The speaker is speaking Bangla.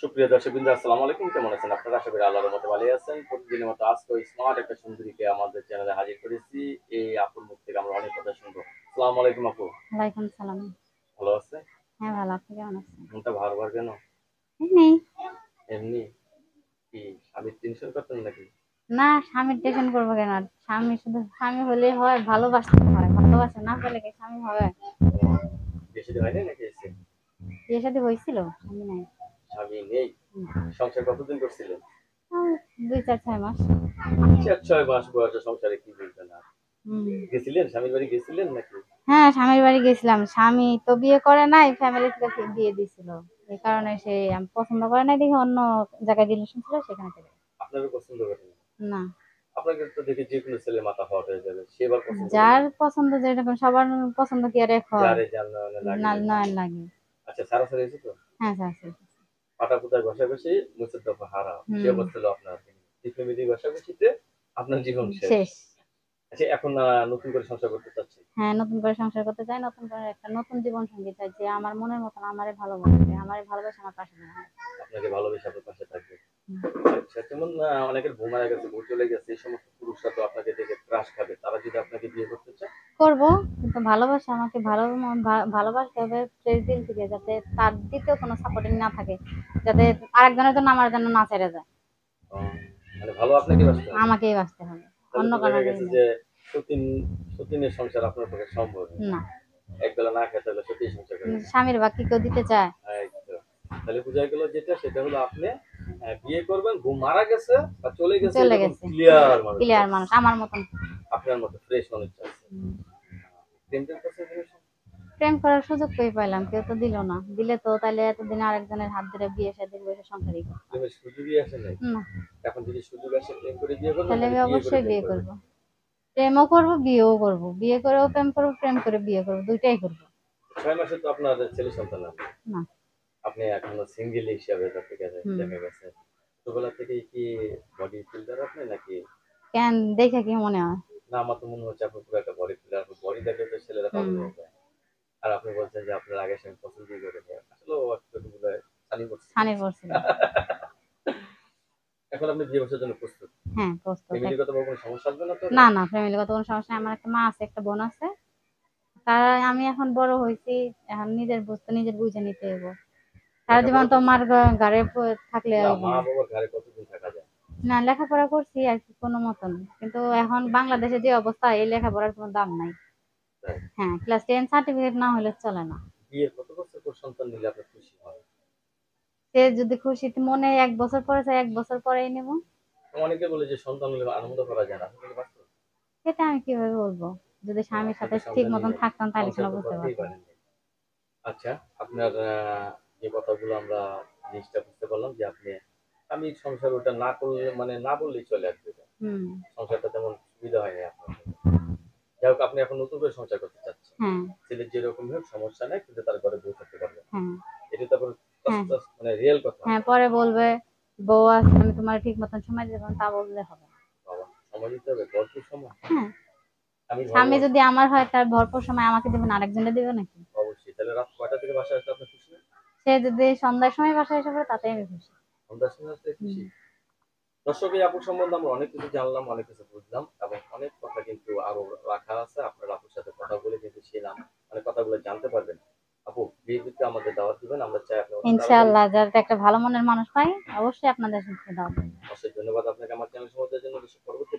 সুপ্রিয় দর্শকবৃন্দ, আসসালামু আলাইকুম। কেমন আছেন আপনারা? আশা করি আল্লাহর রহমতে ভালোই আছেন। প্রতিদিনের মতো আজকেও স্মার্ট একটা সুন্দরীকে আমাদের চ্যানেলে হাজির করেছি। এই আপুর মুখ থেকে আমরা অনেক কথা শুনবো। আসসালামু আলাইকুম আপু। ওয়ালাইকুম সালাম। ভালো আছে? হ্যাঁ, ভালো। আপনি কেমন আছেন? মনটা ভার কেন? এমনি। এমনি? কি স্বামীর টেনশন করতেন নাকি? না, স্বামীর টেনশন করবো কেন? আর স্বামী শুধু স্বামী হলেই হয়, ভালোবাসতে হয়। ভালোবাসা না পেলে কি স্বামী হবে? বিয়ে শাদী হয়নি নাকি এসে? বিয়ে শাদী হয়েছিল, স্বামী নাই। স্বামী নেই? সংসার কতদিন করছিলেন? আর 2, 4, 6 মাস। 4-6 মাস বয়সে সংসারে কি বুঝবেন আর? হুম। গেছিলেন স্বামীর বাড়ি গেছিলেন নাকি? হ্যাঁ, স্বামীর বাড়ি গেছিলাম। স্বামী তো বিয়ে করে নাই, ফ্যামিলি থেকে বিয়ে দিছিল। এই কারণে সে আমি পছন্দ করে নাই দেখে অন্য জায়গায় রিলেশন ছিল, সেখানে চলে গেছে। আপনাকে পছন্দ করেন? না, আপনাকে তো দেখে যে কোনো ছেলে মাথা হট হয়ে যাবে, সে এবার পছন্দ যার করলেন। পছন্দ যেরকম, সবার পছন্দ কি আর এক হয়? যারে যার নয়নে লাগে না, রে মা। নয় লাগে। আচ্ছা, সারাসারি হয়েছে তো? হ্যাঁ, স্যার, স্যার। পাটা পুতার ঘষাঘষি, মুছের দফা হারাম, সে হুম। অবস্থা হলো আপনার। ফ্যামিলি ঘষাঘষিতে আপনার জীবন শেষ। শেষ। আচ্ছা, এখন নতুন করে সংসার করতে চাচ্ছি। হ্যাঁ, নতুন করে সংসার করতে চাই। নতুন করে একটা নতুন জীবন সঙ্গী চাই, যে আমার মনের মতন আমারে ভালোবাসবে, আমারে ভালোবেসে আমার পাশে দাঁড়াবে। আপনাকে ভালোবেসে আপনার পাশে থাকবে। হুম। আচ্ছা, যেমন অনেকের বউ মারা গেছে, বউ চলে গেছে, এই সমস্ত পুরুষরা তো আপনাকে দেখে ক্রাশ খাবে। তারা যদি আপনাকে বিয়ে করতে চায়? করব, কিন্তু ভালোবাসা আমাকে ভালোবাসতে হবে ফ্রেশ দিল থেকে, যাতে তার দ্বিতীয় কোনো সাপোর্টিং না থাকে, যাতে আরেকজনের জন্য আমার জন্য না ছেড়ে যায়। ও, মানে ভালো আপনাকে বাসতে হবে। আমাকেই বাঁচতে হবে, তাহলে অন্য তো দেখা কারো গেছে না। যে সতীন সতীনের সংসার আপনার পক্ষে সম্ভব না। না, একবেলা না খেতে হলে সতীন সংসার করে। স্বামীর বাকি কেউ দিতে চায়? এই তো। তাহলে বোঝা গেল যেটা, সেটা হলো আপনি বিয়ে করবেন, বউ মারা গেছে বা চলে গেছে, চলে এরকম গেছে, ক্লিয়ার মানুষ ক্লিয়ার চাচ্ছে। মানুষ আমার মতন। আপনার মতো ফ্রেশ মানুষ চাচ্ছে। হুম। প্রেম টেম করছেন কোনো সময়? প্রেম করার সুযোগ কই পাইলাম, কেউ তো দিল না। দিলে তো তাহলে এতদিন আরেকজনের হাত ধরে বিয়ে শাদী বসে সংসারই করতাম। প্রেমের সুযোগই আসে নাই? না, এখন যদি সুযোগ আসে, প্রেম করে বিয়ে করবেন তাহলে নাকি আমি বিয়ে করে অবশ্যই প্রেম বিয়ে করবেন? করব। প্রেমও করব, বিয়েও করব। বিয়ে করেও প্রেম করব, প্রেম করে বিয়ে করব। দুইটাই করব। 6 মাসে তো আপনার ছেলে সন্তান আছে। না। আপনি এখনো সিঙ্গেল হিসাবে থেকে হুম। দেখা গেছে। ছোটবেলা থেকেই কি বডি ফিল্ডার আপনি নাকি? কেন, দেখে কি মনে হয়? না, আমার তো মনে হচ্ছে আপনার পুরো একটা বডি ফিল্ডার। বডি দেখে তো ছেলেরা পাগল হুম। হয়ে যায়। আর আপনি বলছেন যে আপনার আগের স্বামী পছন্দই করে নাই। আসলেও একটু বোধহয় ছানি পড়ছিল। ছানি পড়ছিল। এখন আপনি বিয়ে বসার জন্য প্রস্তুত? হ্যাঁ, প্রস্তুত। ফ্যামিলিগতভাবে কোনো সমস্যা আসবে না তো না, এবার? না, ফ্যামিলিগত কোনো সমস্যা নেই। আমার একটা মা আছে, একটা বোন আছে। তারা, আমি এখন বড় হয়েছি, এখন নিজের বুঝতে নিজের বুঝে নিতে হইব। সারা জীবন লেখাপড়া তো করছেন? মার ঘাড়ে থাকলে না, হইব মা না। বাবার ঘাড়ে কতদিন থাকা যায়? না, লেখাপড়া করছি আর কি কোনো মতন, কিন্তু এখন বাংলাদেশে যে অবস্থা, এই লেখাপড়ার কোনো দাম নাই। তাই? হ্যাঁ, ক্লাস 10 সার্টিফিকেট না হলে চলে না। বিয়ের কত বছর পর সন্তান নিলে আপনার খুশি হয়? সে যদি খুশি মনে 1 বছর পরে চাই, 1 বছর পরেই নেব। অনেকে বলে যে সন্তান হলে আনন্দ করা যায় না, আসলে বাস্তব? সেটা আমি কিভাবে বলবো? যদি স্বামীর আপনি সাথে তো ঠিক সন্তানই মতন নেই, থাকতাম তাহলে সংসার সেটা তো বুঝতে করতেই পারতাম। পারেন। আচ্ছা, আপনার যে কথাগুলো আমরা জিনিসটা বুঝতে পারলাম যে আপনি আমি সংসার ওটা না করলে, মানে না বললেই চলে আসবে। হুম। সংসারটা তেমন সুবিধা হয়নি আপনার জন্য। যাই হোক, আপনি এখন নতুন করে সংসার করতে চাচ্ছেন। হ্যাঁ। ছেলের যেরকম হোক সমস্যা নাই, কিন্তু তার ঘরে বউ থাকতে পারবে। হ্যাঁ। এটা তারপর হ্যাঁ। মানে রিয়েল কথা। হ্যাঁ, পরে বলবে বউ আছে, আমি তোমার ঠিক মতন সময় দেবো না, তা বললে হবে না। বাবা, সময় দিতে হবে, ভরপুর সময়। হ্যাঁ। আমি স্বামী ভগবান। যদি আমার হয়, তার ভরপুর সময় আমাকে দেবেন, আরেকজনে দেবে নাকি? অবশ্যই। তাহলে রাত কয়টা থেকে বাসায় আসলে আপনি খুশি? সে যদি সন্ধ্যার সময় বাসায় এসে পড়ে, তাতে আমি খুশি। সন্ধ্যার সময় আসলে হুম। খুশি? দর্শক, এই আপুর সম্বন্ধে আমরা অনেক কিছু জানলাম, অনেক কিছু বুঝলাম, এবং অনেক কথা কিন্তু আরো রাখা আছে। আপনার আপুর সাথে কথা বলে কিন্তু সেই নাম, মানে কথাগুলো জানতে পারবেন। আপু, বিয়ের দিতে আমাদের দাওয়াত দিবেন, আমরা চাই আপনি অতি তাড়াতাড়ি। ইনশাআল্লাহ, যাতে একটা ভালো মনের মানুষ পাই, অবশ্যই আপনাদের সাথে দাও। অশেষ ধন্যবাদ আপনাকে আমার চ্যানেল সম্বন্ধে জন্য। পরবর্তী